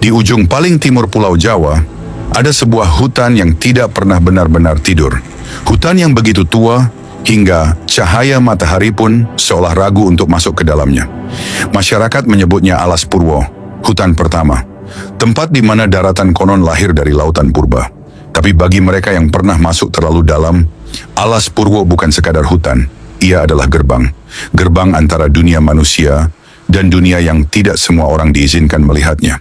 Di ujung paling timur Pulau Jawa, ada sebuah hutan yang tidak pernah benar-benar tidur. Hutan yang begitu tua, hingga cahaya matahari pun seolah ragu untuk masuk ke dalamnya. Masyarakat menyebutnya Alas Purwo, hutan pertama. Tempat di mana daratan konon lahir dari lautan purba. Tapi bagi mereka yang pernah masuk terlalu dalam, Alas Purwo bukan sekadar hutan. Ia adalah gerbang. Gerbang antara dunia manusia dan dunia yang tidak semua orang diizinkan melihatnya.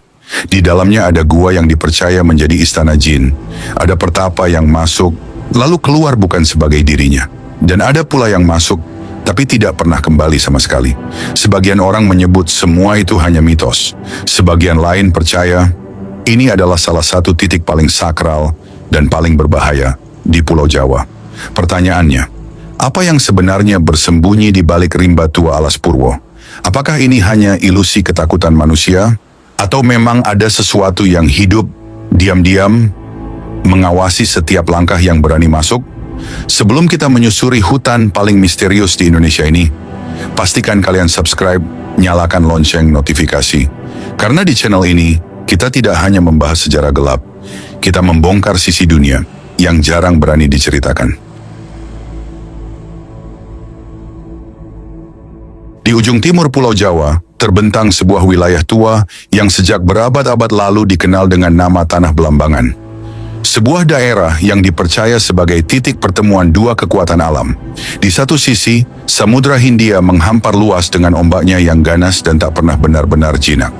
Di dalamnya ada gua yang dipercaya menjadi istana jin. Ada pertapa yang masuk, lalu keluar bukan sebagai dirinya. Dan ada pula yang masuk, tapi tidak pernah kembali sama sekali. Sebagian orang menyebut semua itu hanya mitos. Sebagian lain percaya, ini adalah salah satu titik paling sakral dan paling berbahaya di Pulau Jawa. Pertanyaannya, apa yang sebenarnya bersembunyi di balik rimba tua Alas Purwo? Apakah ini hanya ilusi ketakutan manusia? Atau memang ada sesuatu yang hidup, diam-diam, mengawasi setiap langkah yang berani masuk? Sebelum kita menyusuri hutan paling misterius di Indonesia ini, pastikan kalian subscribe, nyalakan lonceng notifikasi. Karena di channel ini, kita tidak hanya membahas sejarah gelap, kita membongkar sisi dunia yang jarang berani diceritakan. Di ujung timur Pulau Jawa, terbentang sebuah wilayah tua yang sejak berabad-abad lalu dikenal dengan nama Tanah Belambangan. Sebuah daerah yang dipercaya sebagai titik pertemuan dua kekuatan alam. Di satu sisi, Samudra Hindia menghampar luas dengan ombaknya yang ganas dan tak pernah benar-benar jinak.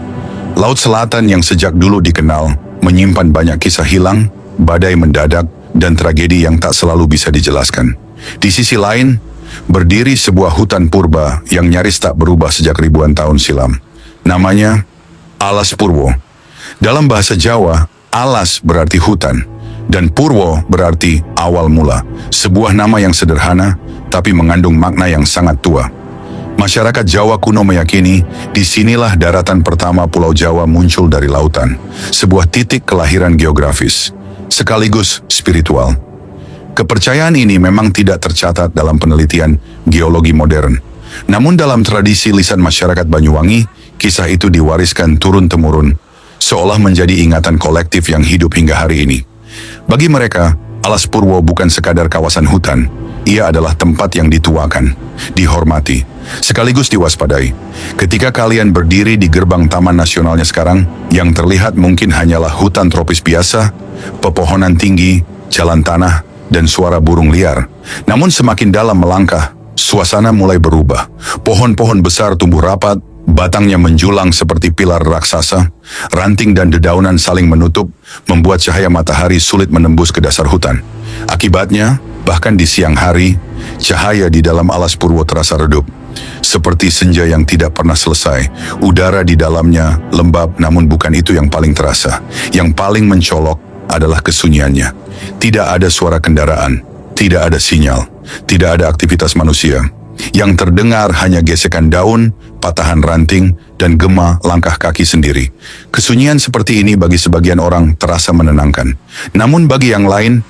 Laut Selatan yang sejak dulu dikenal menyimpan banyak kisah hilang, badai mendadak, dan tragedi yang tak selalu bisa dijelaskan. Di sisi lain, berdiri sebuah hutan purba yang nyaris tak berubah sejak ribuan tahun silam. Namanya Alas Purwo. Dalam bahasa Jawa, Alas berarti hutan, dan Purwo berarti awal mula. Sebuah nama yang sederhana, tapi mengandung makna yang sangat tua. Masyarakat Jawa kuno meyakini, disinilah daratan pertama Pulau Jawa muncul dari lautan. Sebuah titik kelahiran geografis, sekaligus spiritual. Kepercayaan ini memang tidak tercatat dalam penelitian geologi modern. Namun dalam tradisi lisan masyarakat Banyuwangi, kisah itu diwariskan turun-temurun, seolah menjadi ingatan kolektif yang hidup hingga hari ini. Bagi mereka, Alas Purwo bukan sekadar kawasan hutan, ia adalah tempat yang dituakan, dihormati, sekaligus diwaspadai. Ketika kalian berdiri di gerbang Taman Nasionalnya sekarang, yang terlihat mungkin hanyalah hutan tropis biasa, pepohonan tinggi, jalan tanah, dan suara burung liar. Namun semakin dalam melangkah, suasana mulai berubah. Pohon-pohon besar tumbuh rapat, batangnya menjulang seperti pilar raksasa, ranting dan dedaunan saling menutup, membuat cahaya matahari sulit menembus ke dasar hutan. Akibatnya, bahkan di siang hari, cahaya di dalam Alas Purwo terasa redup. Seperti senja yang tidak pernah selesai, udara di dalamnya lembab, namun bukan itu yang paling terasa. Yang paling mencolok adalah kesunyiannya. Tidak ada suara kendaraan, tidak ada sinyal, tidak ada aktivitas manusia. Yang terdengar hanya gesekan daun, patahan ranting, dan gema langkah kaki sendiri. Kesunyian seperti ini bagi sebagian orang terasa menenangkan. Namun bagi yang lain,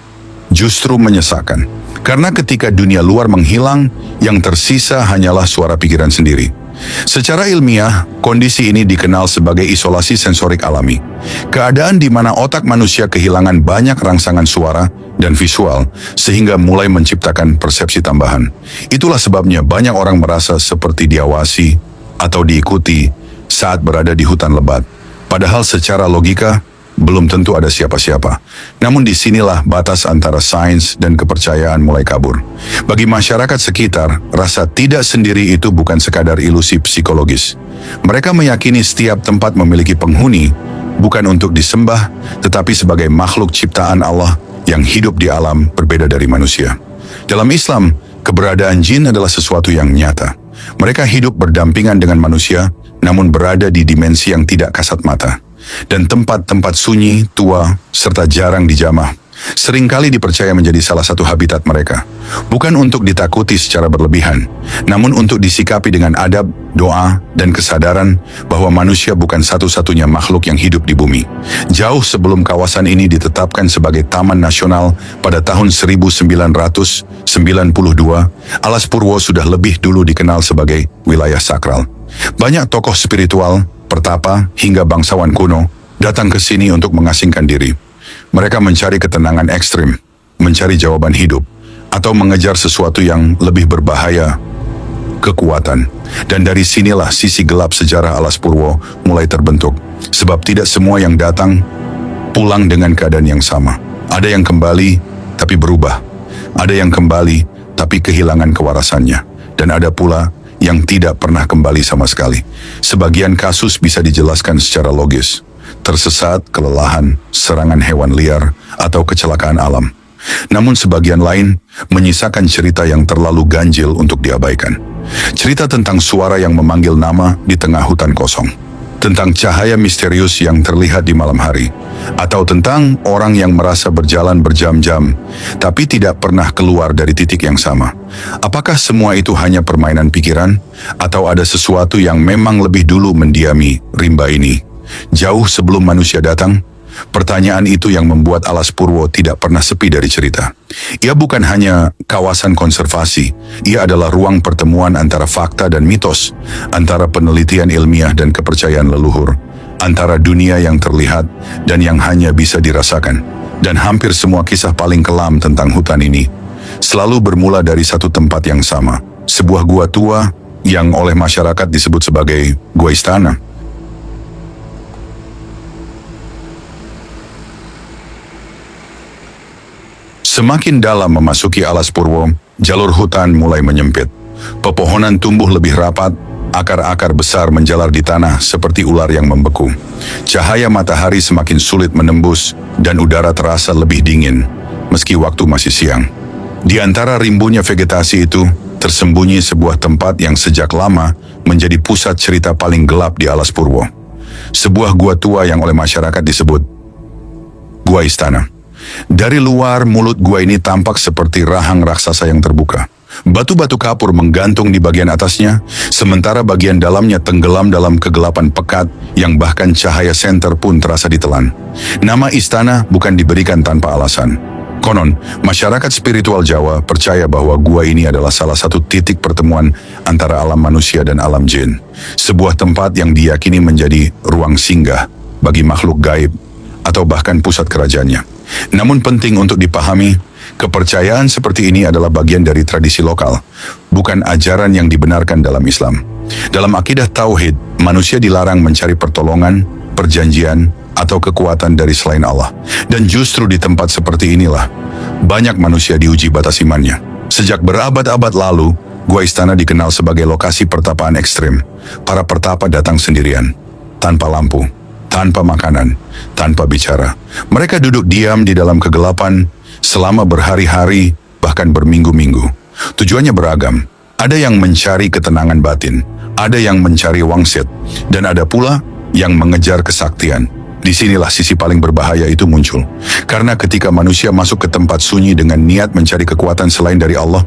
justru menyesakkan. Karena ketika dunia luar menghilang, yang tersisa hanyalah suara pikiran sendiri. Secara ilmiah, kondisi ini dikenal sebagai isolasi sensorik alami. Keadaan di mana otak manusia kehilangan banyak rangsangan suara dan visual, sehingga mulai menciptakan persepsi tambahan. Itulah sebabnya banyak orang merasa seperti diawasi atau diikuti saat berada di hutan lebat. Padahal secara logika, belum tentu ada siapa-siapa. Namun disinilah batas antara sains dan kepercayaan mulai kabur. Bagi masyarakat sekitar, rasa tidak sendiri itu bukan sekadar ilusi psikologis. Mereka meyakini setiap tempat memiliki penghuni, bukan untuk disembah, tetapi sebagai makhluk ciptaan Allah yang hidup di alam berbeda dari manusia. Dalam Islam, keberadaan jin adalah sesuatu yang nyata. Mereka hidup berdampingan dengan manusia, namun berada di dimensi yang tidak kasat mata. Dan tempat-tempat sunyi, tua, serta jarang dijamah, seringkali dipercaya menjadi salah satu habitat mereka. Bukan untuk ditakuti secara berlebihan, namun untuk disikapi dengan adab, doa, dan kesadaran bahwa manusia bukan satu-satunya makhluk yang hidup di bumi. Jauh sebelum kawasan ini ditetapkan sebagai Taman Nasional pada tahun 1992, Alas Purwo sudah lebih dulu dikenal sebagai wilayah sakral. Banyak tokoh spiritual, pertapa, hingga bangsawan kuno datang ke sini untuk mengasingkan diri. Mereka mencari ketenangan ekstrim, mencari jawaban hidup, atau mengejar sesuatu yang lebih berbahaya, kekuatan. Dan dari sinilah sisi gelap sejarah Alas Purwo mulai terbentuk. Sebab tidak semua yang datang pulang dengan keadaan yang sama. Ada yang kembali tapi berubah. Ada yang kembali tapi kehilangan kewarasannya. Dan ada pula yang tidak pernah kembali sama sekali. Sebagian kasus bisa dijelaskan secara logis. Tersesat, kelelahan, serangan hewan liar, atau kecelakaan alam. Namun sebagian lain menyisakan cerita yang terlalu ganjil untuk diabaikan. Cerita tentang suara yang memanggil nama di tengah hutan kosong. Tentang cahaya misterius yang terlihat di malam hari. Atau tentang orang yang merasa berjalan berjam-jam, tapi tidak pernah keluar dari titik yang sama. Apakah semua itu hanya permainan pikiran? Atau ada sesuatu yang memang lebih dulu mendiami rimba ini? Jauh sebelum manusia datang? Pertanyaan itu yang membuat Alas Purwo tidak pernah sepi dari cerita. Ia bukan hanya kawasan konservasi, ia adalah ruang pertemuan antara fakta dan mitos, antara penelitian ilmiah dan kepercayaan leluhur, antara dunia yang terlihat dan yang hanya bisa dirasakan. Dan hampir semua kisah paling kelam tentang hutan ini selalu bermula dari satu tempat yang sama, sebuah gua tua yang oleh masyarakat disebut sebagai Gua Istana. Semakin dalam memasuki Alas Purwo, jalur hutan mulai menyempit. Pepohonan tumbuh lebih rapat, akar-akar besar menjalar di tanah seperti ular yang membeku. Cahaya matahari semakin sulit menembus dan udara terasa lebih dingin, meski waktu masih siang. Di antara rimbunnya vegetasi itu, tersembunyi sebuah tempat yang sejak lama menjadi pusat cerita paling gelap di Alas Purwo. Sebuah gua tua yang oleh masyarakat disebut Gua Istana. Dari luar, mulut gua ini tampak seperti rahang raksasa yang terbuka. Batu-batu kapur menggantung di bagian atasnya, sementara bagian dalamnya tenggelam dalam kegelapan pekat yang bahkan cahaya senter pun terasa ditelan. Nama istana bukan diberikan tanpa alasan. Konon, masyarakat spiritual Jawa percaya bahwa gua ini adalah salah satu titik pertemuan antara alam manusia dan alam jin. Sebuah tempat yang diyakini menjadi ruang singgah bagi makhluk gaib atau bahkan pusat kerajaannya. Namun penting untuk dipahami, kepercayaan seperti ini adalah bagian dari tradisi lokal, bukan ajaran yang dibenarkan dalam Islam. Dalam akidah tauhid, manusia dilarang mencari pertolongan, perjanjian, atau kekuatan dari selain Allah. Dan justru di tempat seperti inilah, banyak manusia diuji batas imannya. Sejak berabad-abad lalu, Gua Istana dikenal sebagai lokasi pertapaan ekstrim. Para pertapa datang sendirian, tanpa lampu, tanpa makanan, tanpa bicara. Mereka duduk diam di dalam kegelapan selama berhari-hari, bahkan berminggu-minggu. Tujuannya beragam. Ada yang mencari ketenangan batin, ada yang mencari wangsit, dan ada pula yang mengejar kesaktian. Disinilah sisi paling berbahaya itu muncul. Karena ketika manusia masuk ke tempat sunyi dengan niat mencari kekuatan selain dari Allah,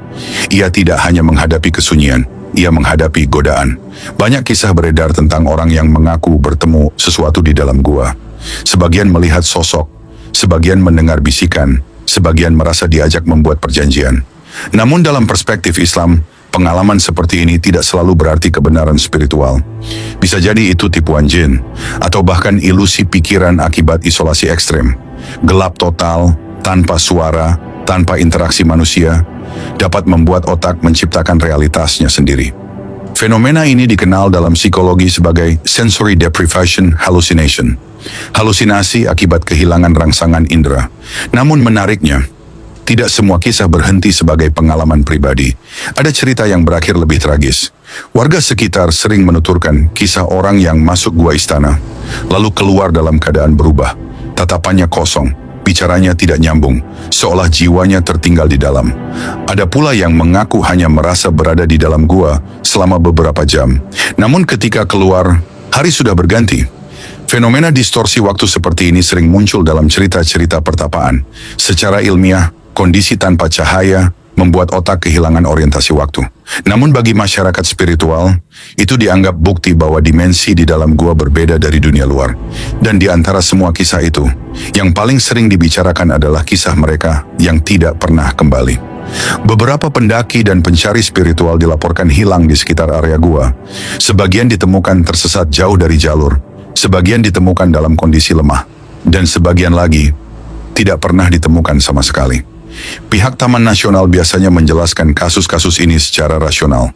ia tidak hanya menghadapi kesunyian, ia menghadapi godaan. Banyak kisah beredar tentang orang yang mengaku bertemu sesuatu di dalam gua. Sebagian melihat sosok, sebagian mendengar bisikan, sebagian merasa diajak membuat perjanjian. Namun dalam perspektif Islam, pengalaman seperti ini tidak selalu berarti kebenaran spiritual. Bisa jadi itu tipuan jin, atau bahkan ilusi pikiran akibat isolasi ekstrem. Gelap total, tanpa suara, tanpa interaksi manusia, dapat membuat otak menciptakan realitasnya sendiri. Fenomena ini dikenal dalam psikologi sebagai sensory deprivation hallucination. Halusinasi akibat kehilangan rangsangan indera. Namun menariknya, tidak semua kisah berhenti sebagai pengalaman pribadi. Ada cerita yang berakhir lebih tragis. Warga sekitar sering menuturkan kisah orang yang masuk gua istana, lalu keluar dalam keadaan berubah. Tatapannya kosong, bicaranya tidak nyambung, seolah jiwanya tertinggal di dalam. Ada pula yang mengaku hanya merasa berada di dalam gua selama beberapa jam. Namun ketika keluar, hari sudah berganti. Fenomena distorsi waktu seperti ini sering muncul dalam cerita-cerita pertapaan. Secara ilmiah, kondisi tanpa cahaya membuat otak kehilangan orientasi waktu. Namun bagi masyarakat spiritual, itu dianggap bukti bahwa dimensi di dalam gua berbeda dari dunia luar. Dan di antara semua kisah itu, yang paling sering dibicarakan adalah kisah mereka yang tidak pernah kembali. Beberapa pendaki dan pencari spiritual dilaporkan hilang di sekitar area gua. Sebagian ditemukan tersesat jauh dari jalur, Sebagian ditemukan dalam kondisi lemah, dan sebagian lagi tidak pernah ditemukan sama sekali. Pihak Taman Nasional biasanya menjelaskan kasus-kasus ini secara rasional.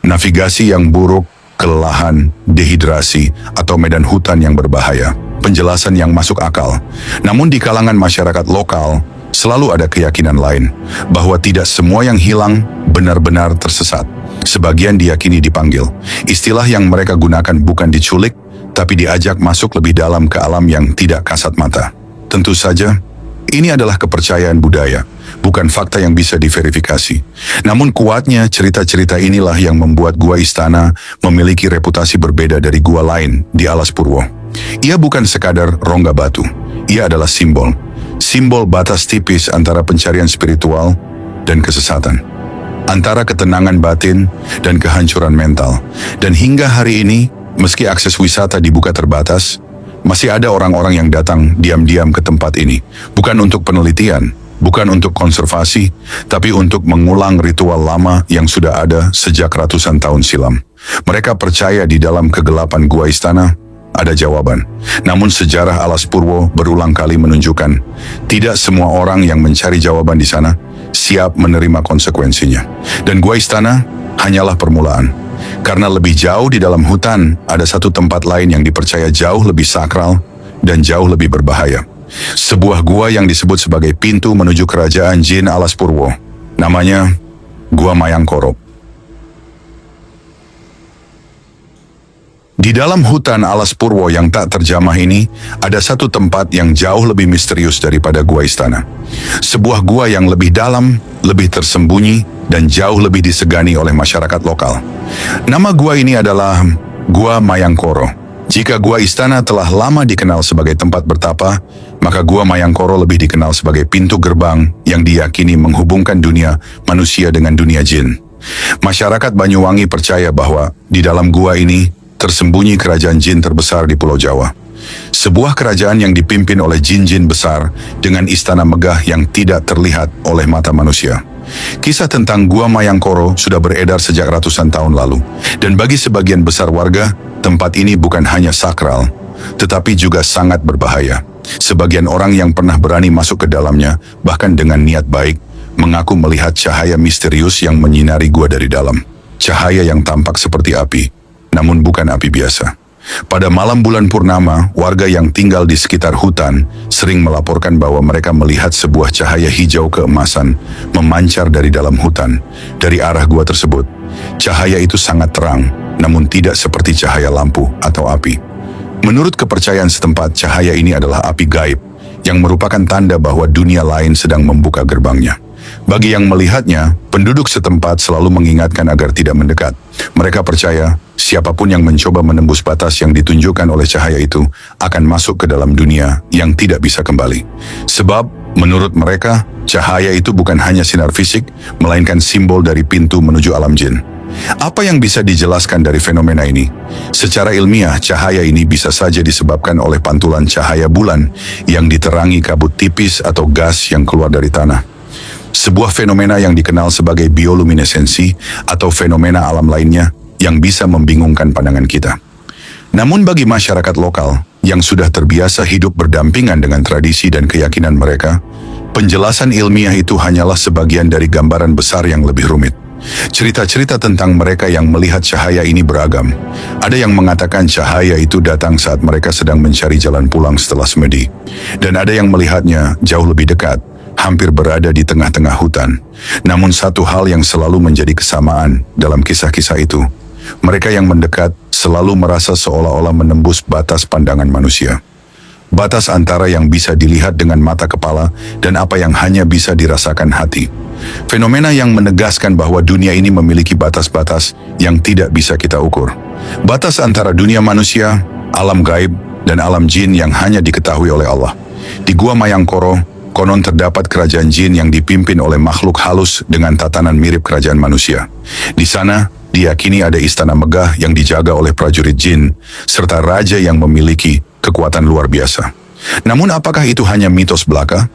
Navigasi yang buruk, kelelahan, dehidrasi, atau medan hutan yang berbahaya. Penjelasan yang masuk akal. Namun di kalangan masyarakat lokal, selalu ada keyakinan lain, bahwa tidak semua yang hilang benar-benar tersesat. Sebagian diyakini dipanggil. Istilah yang mereka gunakan bukan diculik, tapi diajak masuk lebih dalam ke alam yang tidak kasat mata. Tentu saja, ini adalah kepercayaan budaya, bukan fakta yang bisa diverifikasi. Namun kuatnya cerita-cerita inilah yang membuat Gua Istana memiliki reputasi berbeda dari gua lain di Alas Purwo. Ia bukan sekadar rongga batu, ia adalah simbol. Simbol batas tipis antara pencarian spiritual dan kesesatan. Antara ketenangan batin dan kehancuran mental. Dan hingga hari ini, meski akses wisata dibuka terbatas, masih ada orang-orang yang datang diam-diam ke tempat ini. Bukan untuk penelitian, bukan untuk konservasi, tapi untuk mengulang ritual lama yang sudah ada sejak ratusan tahun silam. Mereka percaya di dalam kegelapan Gua Istana ada jawaban. Namun sejarah Alas Purwo berulang kali menunjukkan, tidak semua orang yang mencari jawaban di sana siap menerima konsekuensinya. Dan Gua Istana hanyalah permulaan. Karena lebih jauh di dalam hutan, ada satu tempat lain yang dipercaya jauh lebih sakral dan jauh lebih berbahaya. Sebuah gua yang disebut sebagai pintu menuju kerajaan jin Alas Purwo. Namanya Gua Mayangkoro. Di dalam hutan Alas Purwo yang tak terjamah ini, ada satu tempat yang jauh lebih misterius daripada Gua Istana. Sebuah gua yang lebih dalam, lebih tersembunyi, dan jauh lebih disegani oleh masyarakat lokal. Nama gua ini adalah Gua Mayangkoro. Jika Gua Istana telah lama dikenal sebagai tempat bertapa, maka Gua Mayangkoro lebih dikenal sebagai pintu gerbang yang diyakini menghubungkan dunia manusia dengan dunia jin. Masyarakat Banyuwangi percaya bahwa di dalam gua ini tersembunyi kerajaan jin terbesar di Pulau Jawa. Sebuah kerajaan yang dipimpin oleh jin-jin besar dengan istana megah yang tidak terlihat oleh mata manusia. Kisah tentang Gua Mayangkoro sudah beredar sejak ratusan tahun lalu. Dan bagi sebagian besar warga, tempat ini bukan hanya sakral, tetapi juga sangat berbahaya. Sebagian orang yang pernah berani masuk ke dalamnya, bahkan dengan niat baik, mengaku melihat cahaya misterius yang menyinari gua dari dalam. Cahaya yang tampak seperti api, namun bukan api biasa. Pada malam bulan purnama, warga yang tinggal di sekitar hutan sering melaporkan bahwa mereka melihat sebuah cahaya hijau keemasan memancar dari dalam hutan, dari arah gua tersebut. Cahaya itu sangat terang, namun tidak seperti cahaya lampu atau api. Menurut kepercayaan setempat, cahaya ini adalah api gaib, yang merupakan tanda bahwa dunia lain sedang membuka gerbangnya. Bagi yang melihatnya, penduduk setempat selalu mengingatkan agar tidak mendekat. Mereka percaya, siapapun yang mencoba menembus batas yang ditunjukkan oleh cahaya itu akan masuk ke dalam dunia yang tidak bisa kembali. Sebab, menurut mereka, cahaya itu bukan hanya sinar fisik, melainkan simbol dari pintu menuju alam jin. Apa yang bisa dijelaskan dari fenomena ini? Secara ilmiah, cahaya ini bisa saja disebabkan oleh pantulan cahaya bulan yang diterangi kabut tipis atau gas yang keluar dari tanah. Sebuah fenomena yang dikenal sebagai bioluminesensi atau fenomena alam lainnya yang bisa membingungkan pandangan kita. Namun bagi masyarakat lokal yang sudah terbiasa hidup berdampingan dengan tradisi dan keyakinan mereka, penjelasan ilmiah itu hanyalah sebagian dari gambaran besar yang lebih rumit. Cerita-cerita tentang mereka yang melihat cahaya ini beragam. Ada yang mengatakan cahaya itu datang saat mereka sedang mencari jalan pulang setelah semedi. Dan ada yang melihatnya jauh lebih dekat, hampir berada di tengah-tengah hutan. Namun satu hal yang selalu menjadi kesamaan dalam kisah-kisah itu, mereka yang mendekat selalu merasa seolah-olah menembus batas pandangan manusia. Batas antara yang bisa dilihat dengan mata kepala dan apa yang hanya bisa dirasakan hati. Fenomena yang menegaskan bahwa dunia ini memiliki batas-batas yang tidak bisa kita ukur. Batas antara dunia manusia, alam gaib, dan alam jin yang hanya diketahui oleh Allah. Di Gua Mayangkoro, konon terdapat kerajaan jin yang dipimpin oleh makhluk halus dengan tatanan mirip kerajaan manusia. Di sana, diyakini ada istana megah yang dijaga oleh prajurit jin, serta raja yang memiliki kekuatan luar biasa. Namun apakah itu hanya mitos belaka?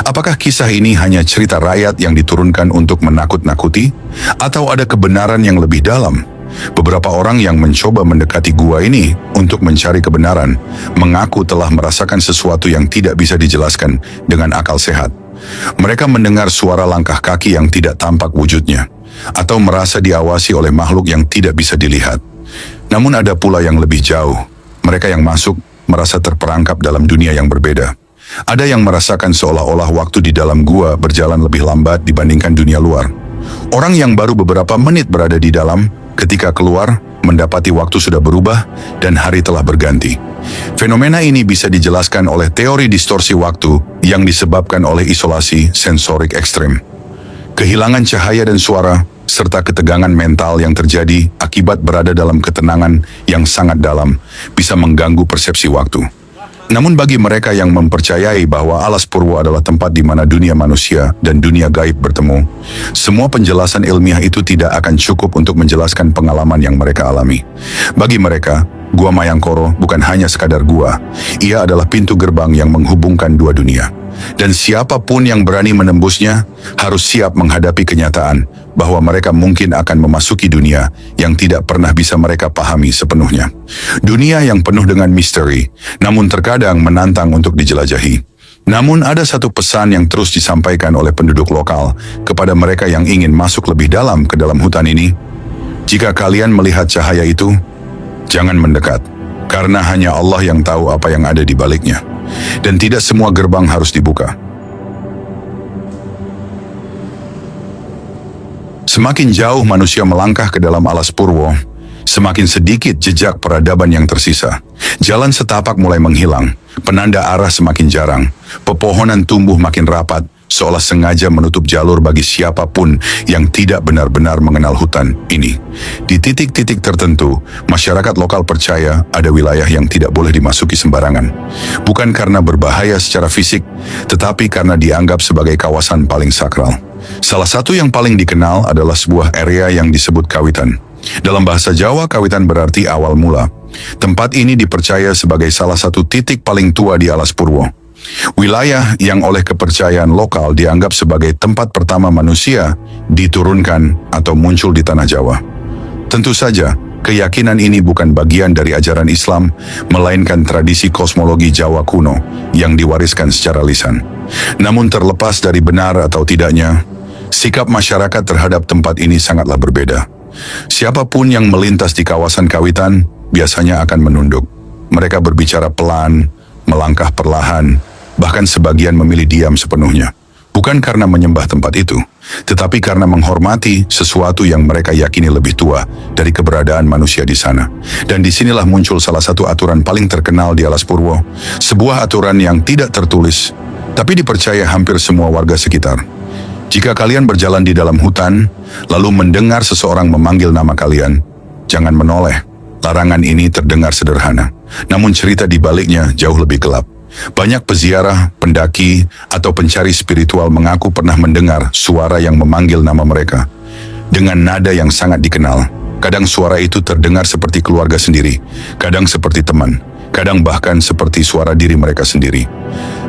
Apakah kisah ini hanya cerita rakyat yang diturunkan untuk menakut-nakuti? Atau ada kebenaran yang lebih dalam? Beberapa orang yang mencoba mendekati gua ini untuk mencari kebenaran mengaku telah merasakan sesuatu yang tidak bisa dijelaskan dengan akal sehat. Mereka mendengar suara langkah kaki yang tidak tampak wujudnya, atau merasa diawasi oleh makhluk yang tidak bisa dilihat. Namun ada pula yang lebih jauh. Mereka yang masuk merasa terperangkap dalam dunia yang berbeda. Ada yang merasakan seolah-olah waktu di dalam gua berjalan lebih lambat dibandingkan dunia luar. Orang yang baru beberapa menit berada di dalam, ketika keluar, mendapati waktu sudah berubah dan hari telah berganti. Fenomena ini bisa dijelaskan oleh teori distorsi waktu yang disebabkan oleh isolasi sensorik ekstrim. Kehilangan cahaya dan suara, serta ketegangan mental yang terjadi akibat berada dalam ketenangan yang sangat dalam, bisa mengganggu persepsi waktu. Namun bagi mereka yang mempercayai bahwa alas purwo adalah tempat di mana dunia manusia dan dunia gaib bertemu, semua penjelasan ilmiah itu tidak akan cukup untuk menjelaskan pengalaman yang mereka alami. Bagi mereka, Gua Mayangkoro bukan hanya sekadar gua, ia adalah pintu gerbang yang menghubungkan dua dunia. Dan siapapun yang berani menembusnya harus siap menghadapi kenyataan bahwa mereka mungkin akan memasuki dunia yang tidak pernah bisa mereka pahami sepenuhnya. Dunia yang penuh dengan misteri, namun terkadang menantang untuk dijelajahi. Namun ada satu pesan yang terus disampaikan oleh penduduk lokal kepada mereka yang ingin masuk lebih dalam ke dalam hutan ini. Jika kalian melihat cahaya itu, jangan mendekat, karena hanya Allah yang tahu apa yang ada di baliknya. Dan tidak semua gerbang harus dibuka. Semakin jauh manusia melangkah ke dalam alas purwo, semakin sedikit jejak peradaban yang tersisa. Jalan setapak mulai menghilang, penanda arah semakin jarang, pepohonan tumbuh makin rapat, seolah sengaja menutup jalur bagi siapapun yang tidak benar-benar mengenal hutan ini. Di titik-titik tertentu, masyarakat lokal percaya ada wilayah yang tidak boleh dimasuki sembarangan. Bukan karena berbahaya secara fisik, tetapi karena dianggap sebagai kawasan paling sakral. Salah satu yang paling dikenal adalah sebuah area yang disebut Kawitan. Dalam bahasa Jawa, Kawitan berarti awal mula. Tempat ini dipercaya sebagai salah satu titik paling tua di alas purwo. Wilayah yang oleh kepercayaan lokal dianggap sebagai tempat pertama manusia diturunkan atau muncul di tanah Jawa. Tentu saja, keyakinan ini bukan bagian dari ajaran Islam, melainkan tradisi kosmologi Jawa kuno yang diwariskan secara lisan. Namun terlepas dari benar atau tidaknya, sikap masyarakat terhadap tempat ini sangatlah berbeda. Siapapun yang melintas di kawasan Kawitan biasanya akan menunduk. Mereka berbicara pelan, melangkah perlahan, bahkan sebagian memilih diam sepenuhnya. Bukan karena menyembah tempat itu, tetapi karena menghormati sesuatu yang mereka yakini lebih tua dari keberadaan manusia di sana. Dan disinilah muncul salah satu aturan paling terkenal di alas purwo, sebuah aturan yang tidak tertulis, tapi dipercaya hampir semua warga sekitar. Jika kalian berjalan di dalam hutan, lalu mendengar seseorang memanggil nama kalian, jangan menoleh. Larangan ini terdengar sederhana, namun cerita di baliknya jauh lebih gelap. Banyak peziarah, pendaki, atau pencari spiritual mengaku pernah mendengar suara yang memanggil nama mereka. Dengan nada yang sangat dikenal, kadang suara itu terdengar seperti keluarga sendiri, kadang seperti teman, kadang bahkan seperti suara diri mereka sendiri.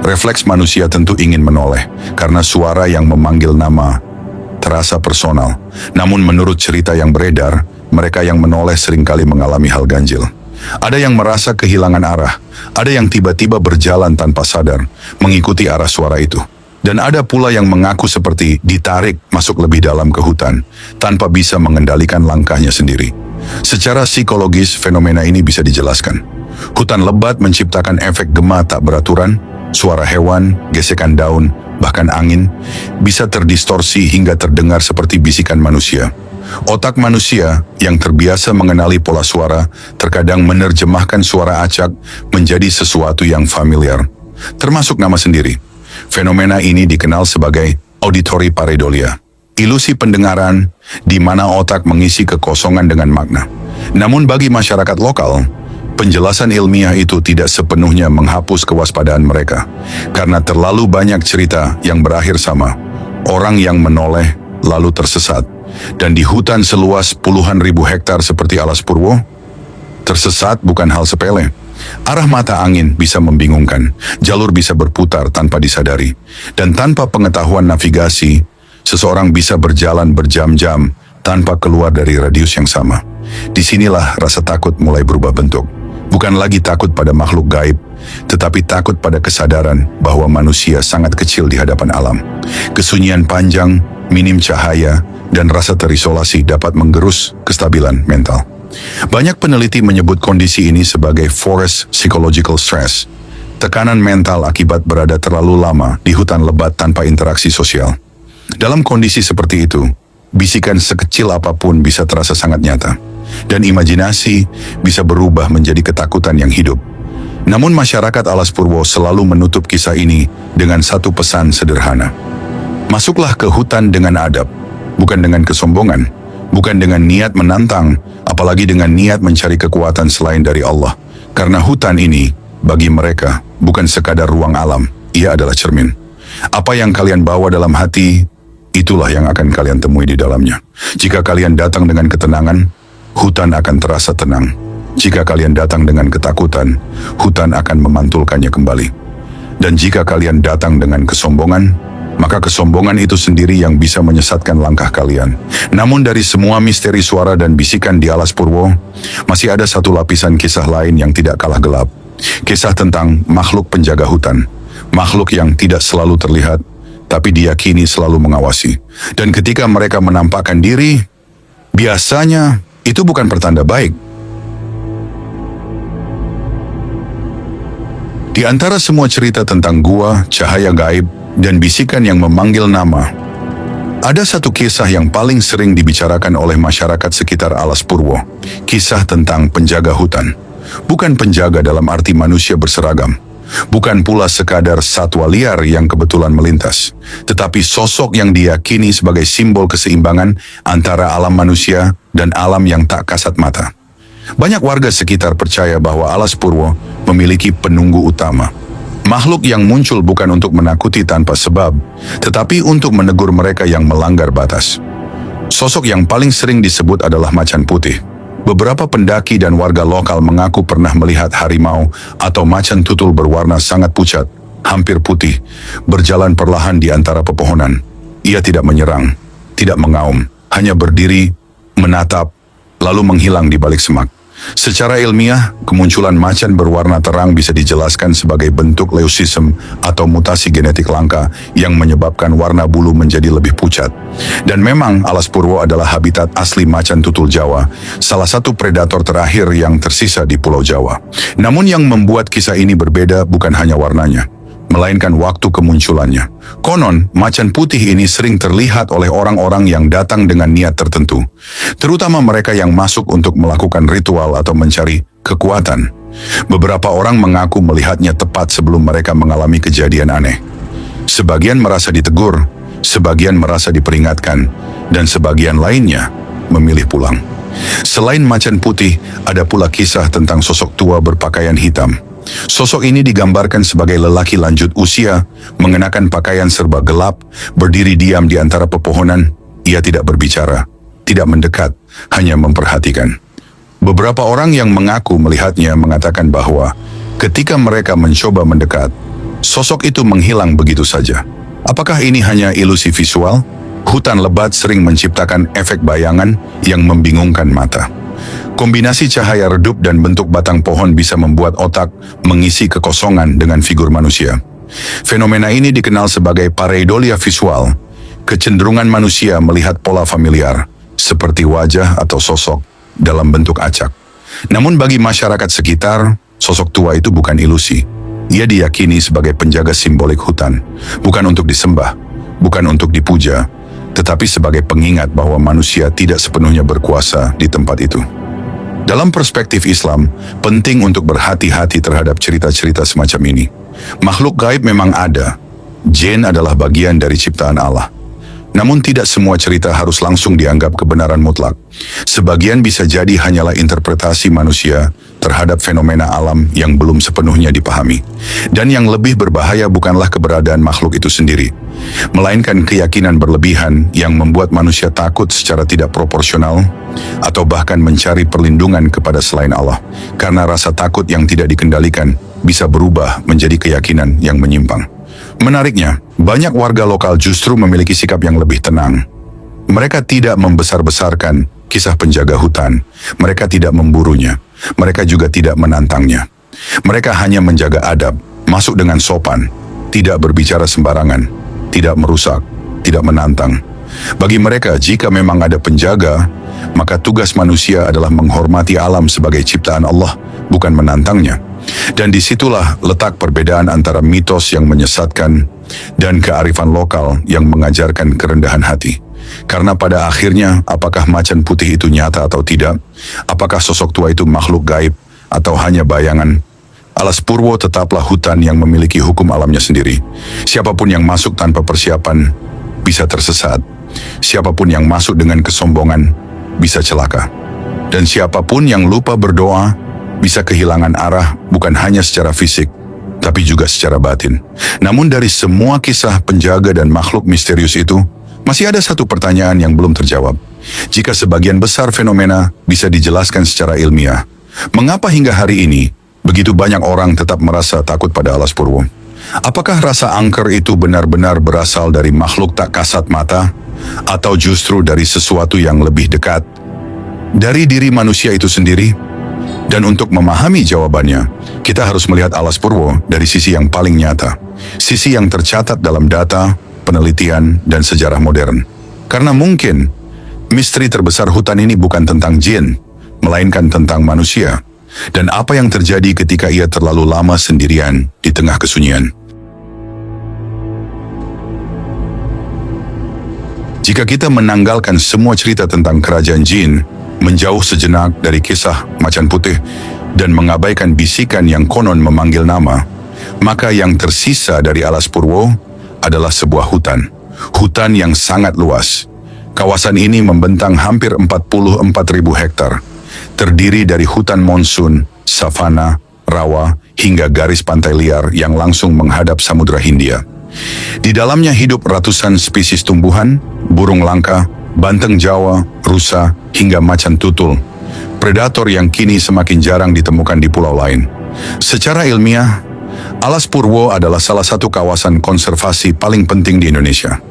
Refleks manusia tentu ingin menoleh, karena suara yang memanggil nama terasa personal. Namun menurut cerita yang beredar, mereka yang menoleh seringkali mengalami hal ganjil. Ada yang merasa kehilangan arah, ada yang tiba-tiba berjalan tanpa sadar, mengikuti arah suara itu. Dan ada pula yang mengaku seperti ditarik masuk lebih dalam ke hutan, tanpa bisa mengendalikan langkahnya sendiri. Secara psikologis, fenomena ini bisa dijelaskan. Hutan lebat menciptakan efek gema tak beraturan, suara hewan, gesekan daun, bahkan angin, bisa terdistorsi hingga terdengar seperti bisikan manusia. Otak manusia yang terbiasa mengenali pola suara terkadang menerjemahkan suara acak menjadi sesuatu yang familiar, termasuk nama sendiri. Fenomena ini dikenal sebagai auditory pareidolia, ilusi pendengaran di mana otak mengisi kekosongan dengan makna. Namun bagi masyarakat lokal, penjelasan ilmiah itu tidak sepenuhnya menghapus kewaspadaan mereka, karena terlalu banyak cerita yang berakhir sama. Orang yang menoleh lalu tersesat. Dan di hutan seluas puluhan ribu hektar seperti alas purwo, tersesat bukan hal sepele. Arah mata angin bisa membingungkan, jalur bisa berputar tanpa disadari, dan tanpa pengetahuan navigasi, seseorang bisa berjalan berjam-jam tanpa keluar dari radius yang sama. Disinilah rasa takut mulai berubah bentuk. Bukan lagi takut pada makhluk gaib, tetapi takut pada kesadaran bahwa manusia sangat kecil di hadapan alam. Kesunyian panjang, minim cahaya, dan rasa terisolasi dapat menggerus kestabilan mental. Banyak peneliti menyebut kondisi ini sebagai forest psychological stress, tekanan mental akibat berada terlalu lama di hutan lebat tanpa interaksi sosial. Dalam kondisi seperti itu, bisikan sekecil apapun bisa terasa sangat nyata, dan imajinasi bisa berubah menjadi ketakutan yang hidup. Namun masyarakat Alas Purwo selalu menutup kisah ini dengan satu pesan sederhana. Masuklah ke hutan dengan adab, bukan dengan kesombongan, bukan dengan niat menantang, apalagi dengan niat mencari kekuatan selain dari Allah. Karena hutan ini, bagi mereka, bukan sekadar ruang alam, ia adalah cermin. Apa yang kalian bawa dalam hati, itulah yang akan kalian temui di dalamnya. Jika kalian datang dengan ketenangan, hutan akan terasa tenang. Jika kalian datang dengan ketakutan, hutan akan memantulkannya kembali. Dan jika kalian datang dengan kesombongan, maka kesombongan itu sendiri yang bisa menyesatkan langkah kalian. Namun dari semua misteri suara dan bisikan di Alas Purwo, masih ada satu lapisan kisah lain yang tidak kalah gelap. Kisah tentang makhluk penjaga hutan. Makhluk yang tidak selalu terlihat, tapi diyakini selalu mengawasi. Dan ketika mereka menampakkan diri, biasanya itu bukan pertanda baik. Di antara semua cerita tentang gua, cahaya gaib, dan bisikan yang memanggil nama, ada satu kisah yang paling sering dibicarakan oleh masyarakat sekitar Alas Purwo. Kisah tentang penjaga hutan. Bukan penjaga dalam arti manusia berseragam. Bukan pula sekadar satwa liar yang kebetulan melintas, tetapi sosok yang diyakini sebagai simbol keseimbangan antara alam manusia dan alam yang tak kasat mata. Banyak warga sekitar percaya bahwa Alas Purwo memiliki penunggu utama. Makhluk yang muncul bukan untuk menakuti tanpa sebab, tetapi untuk menegur mereka yang melanggar batas. Sosok yang paling sering disebut adalah macan putih. Beberapa pendaki dan warga lokal mengaku pernah melihat harimau atau macan tutul berwarna sangat pucat, hampir putih, berjalan perlahan di antara pepohonan. Ia tidak menyerang, tidak mengaum, hanya berdiri, menatap, lalu menghilang di balik semak. Secara ilmiah, kemunculan macan berwarna terang bisa dijelaskan sebagai bentuk leucism atau mutasi genetik langka yang menyebabkan warna bulu menjadi lebih pucat. Dan memang Alas Purwo adalah habitat asli macan tutul Jawa, salah satu predator terakhir yang tersisa di Pulau Jawa. Namun yang membuat kisah ini berbeda bukan hanya warnanya, melainkan waktu kemunculannya. Konon, macan putih ini sering terlihat oleh orang-orang yang datang dengan niat tertentu, terutama mereka yang masuk untuk melakukan ritual atau mencari kekuatan. Beberapa orang mengaku melihatnya tepat sebelum mereka mengalami kejadian aneh. Sebagian merasa ditegur, sebagian merasa diperingatkan, dan sebagian lainnya memilih pulang. Selain macan putih, ada pula kisah tentang sosok tua berpakaian hitam. Sosok ini digambarkan sebagai lelaki lanjut usia, mengenakan pakaian serba gelap, berdiri diam di antara pepohonan. Ia tidak berbicara, tidak mendekat, hanya memperhatikan. Beberapa orang yang mengaku melihatnya mengatakan bahwa ketika mereka mencoba mendekat, sosok itu menghilang begitu saja. Apakah ini hanya ilusi visual? Hutan lebat sering menciptakan efek bayangan yang membingungkan mata. Kombinasi cahaya redup dan bentuk batang pohon bisa membuat otak mengisi kekosongan dengan figur manusia. Fenomena ini dikenal sebagai pareidolia visual, kecenderungan manusia melihat pola familiar, seperti wajah atau sosok dalam bentuk acak. Namun bagi masyarakat sekitar, sosok tua itu bukan ilusi. Ia diyakini sebagai penjaga simbolik hutan, bukan untuk disembah, bukan untuk dipuja, tetapi sebagai pengingat bahwa manusia tidak sepenuhnya berkuasa di tempat itu. Dalam perspektif Islam, penting untuk berhati-hati terhadap cerita-cerita semacam ini. Makhluk gaib memang ada. Jin adalah bagian dari ciptaan Allah. Namun tidak semua cerita harus langsung dianggap kebenaran mutlak. Sebagian bisa jadi hanyalah interpretasi manusia terhadap fenomena alam yang belum sepenuhnya dipahami. Dan yang lebih berbahaya bukanlah keberadaan makhluk itu sendiri, melainkan keyakinan berlebihan yang membuat manusia takut secara tidak proporsional atau bahkan mencari perlindungan kepada selain Allah. Karena rasa takut yang tidak dikendalikan bisa berubah menjadi keyakinan yang menyimpang. Menariknya, banyak warga lokal justru memiliki sikap yang lebih tenang. Mereka tidak membesar-besarkan kisah penjaga hutan. Mereka tidak memburunya. Mereka juga tidak menantangnya. Mereka hanya menjaga adab, masuk dengan sopan, tidak berbicara sembarangan, tidak merusak, tidak menantang. Bagi mereka, jika memang ada penjaga, maka tugas manusia adalah menghormati alam sebagai ciptaan Allah, bukan menantangnya. Dan disitulah letak perbedaan antara mitos yang menyesatkan dan kearifan lokal yang mengajarkan kerendahan hati. Karena pada akhirnya, apakah macan putih itu nyata atau tidak? Apakah sosok tua itu makhluk gaib atau hanya bayangan? Alas Purwo tetaplah hutan yang memiliki hukum alamnya sendiri. Siapapun yang masuk tanpa persiapan bisa tersesat. Siapapun yang masuk dengan kesombongan bisa celaka. Dan siapapun yang lupa berdoa bisa kehilangan arah, bukan hanya secara fisik, tapi juga secara batin. Namun dari semua kisah penjaga dan makhluk misterius itu, masih ada satu pertanyaan yang belum terjawab. Jika sebagian besar fenomena bisa dijelaskan secara ilmiah, mengapa hingga hari ini begitu banyak orang tetap merasa takut pada Alas Purwo? Apakah rasa angker itu benar-benar berasal dari makhluk tak kasat mata, atau justru dari sesuatu yang lebih dekat dari diri manusia itu sendiri? Dan untuk memahami jawabannya, kita harus melihat Alas Purwo dari sisi yang paling nyata, sisi yang tercatat dalam data, penelitian, dan sejarah modern. Karena mungkin misteri terbesar hutan ini bukan tentang jin, melainkan tentang manusia, dan apa yang terjadi ketika ia terlalu lama sendirian di tengah kesunyian. Jika kita menanggalkan semua cerita tentang kerajaan jin, menjauh sejenak dari kisah macan putih, dan mengabaikan bisikan yang konon memanggil nama, maka yang tersisa dari Alas Purwo adalah sebuah hutan. Hutan yang sangat luas. Kawasan ini membentang hampir 44.000 hektar, terdiri dari hutan monsun, savana, rawa, hingga garis pantai liar yang langsung menghadap Samudra Hindia. Di dalamnya hidup ratusan spesies tumbuhan, burung langka, banteng Jawa, rusa, hingga macan tutul, predator yang kini semakin jarang ditemukan di pulau lain. Secara ilmiah, Alas Purwo adalah salah satu kawasan konservasi paling penting di Indonesia.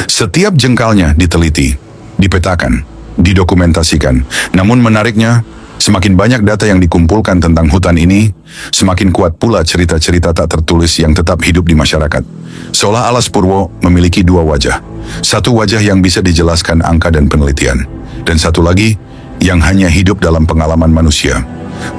Setiap jengkalnya diteliti, dipetakan, didokumentasikan. Namun menariknya, semakin banyak data yang dikumpulkan tentang hutan ini, semakin kuat pula cerita-cerita tak tertulis yang tetap hidup di masyarakat. Seolah Alas Purwo memiliki dua wajah. Satu wajah yang bisa dijelaskan angka dan penelitian, dan satu lagi yang hanya hidup dalam pengalaman manusia.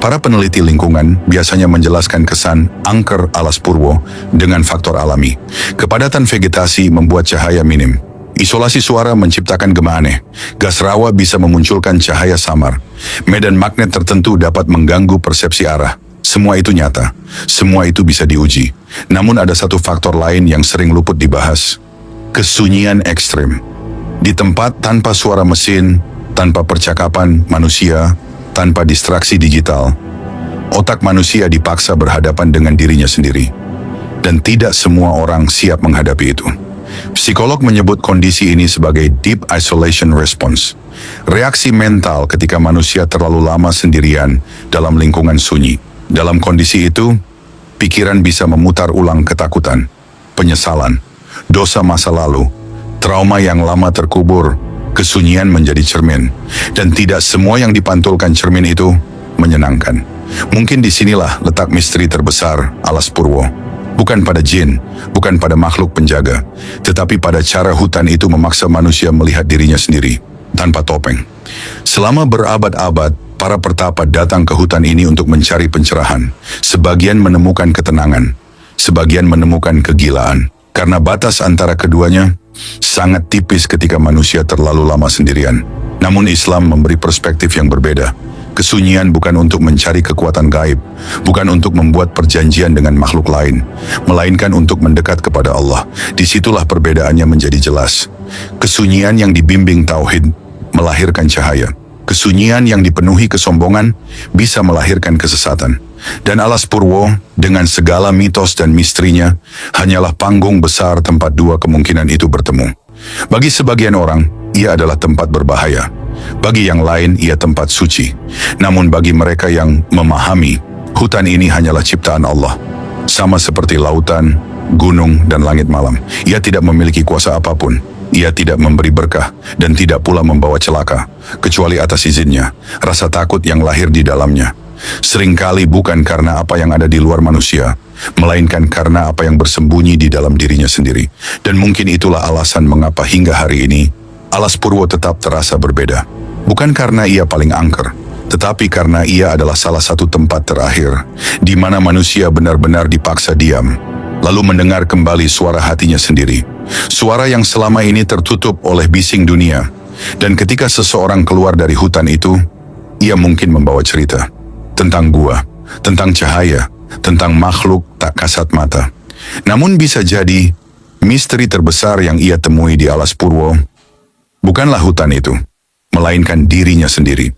Para peneliti lingkungan biasanya menjelaskan kesan angker Alas Purwo dengan faktor alami. Kepadatan vegetasi membuat cahaya minim. Isolasi suara menciptakan gema aneh. Gas rawa bisa memunculkan cahaya samar. Medan magnet tertentu dapat mengganggu persepsi arah. Semua itu nyata. Semua itu bisa diuji. Namun ada satu faktor lain yang sering luput dibahas. Kesunyian ekstrim. Di tempat tanpa suara mesin, tanpa percakapan manusia, tanpa distraksi digital, otak manusia dipaksa berhadapan dengan dirinya sendiri. Dan tidak semua orang siap menghadapi itu. Psikolog menyebut kondisi ini sebagai deep isolation response. Reaksi mental ketika manusia terlalu lama sendirian dalam lingkungan sunyi. Dalam kondisi itu, pikiran bisa memutar ulang ketakutan, penyesalan, dosa masa lalu, trauma yang lama terkubur. Kesunyian menjadi cermin, dan tidak semua yang dipantulkan cermin itu menyenangkan. Mungkin disinilah letak misteri terbesar Alas Purwo. Bukan pada jin, bukan pada makhluk penjaga, tetapi pada cara hutan itu memaksa manusia melihat dirinya sendiri, tanpa topeng. Selama berabad-abad, para pertapa datang ke hutan ini untuk mencari pencerahan. Sebagian menemukan ketenangan, sebagian menemukan kegilaan. Karena batas antara keduanya sangat tipis ketika manusia terlalu lama sendirian. Namun Islam memberi perspektif yang berbeda. Kesunyian bukan untuk mencari kekuatan gaib, bukan untuk membuat perjanjian dengan makhluk lain, melainkan untuk mendekat kepada Allah. Disitulah perbedaannya menjadi jelas. Kesunyian yang dibimbing tauhid melahirkan cahaya. Kesunyian yang dipenuhi kesombongan bisa melahirkan kesesatan. Dan Alas Purwo dengan segala mitos dan misterinya hanyalah panggung besar tempat dua kemungkinan itu bertemu. Bagi sebagian orang, ia adalah tempat berbahaya. Bagi yang lain, ia tempat suci. Namun bagi mereka yang memahami, hutan ini hanyalah ciptaan Allah. Sama seperti lautan, gunung, dan langit malam. Ia tidak memiliki kuasa apapun. Ia tidak memberi berkah dan tidak pula membawa celaka, kecuali atas izinnya, rasa takut yang lahir di dalamnya. Seringkali bukan karena apa yang ada di luar manusia, melainkan karena apa yang bersembunyi di dalam dirinya sendiri. Dan mungkin itulah alasan mengapa hingga hari ini, Alas Purwo tetap terasa berbeda. Bukan karena ia paling angker, tetapi karena ia adalah salah satu tempat terakhir, di mana manusia benar-benar dipaksa diam, lalu mendengar kembali suara hatinya sendiri. Suara yang selama ini tertutup oleh bising dunia. Dan ketika seseorang keluar dari hutan itu, ia mungkin membawa cerita tentang gua, tentang cahaya, tentang makhluk tak kasat mata. Namun bisa jadi, misteri terbesar yang ia temui di Alas Purwo bukanlah hutan itu, melainkan dirinya sendiri.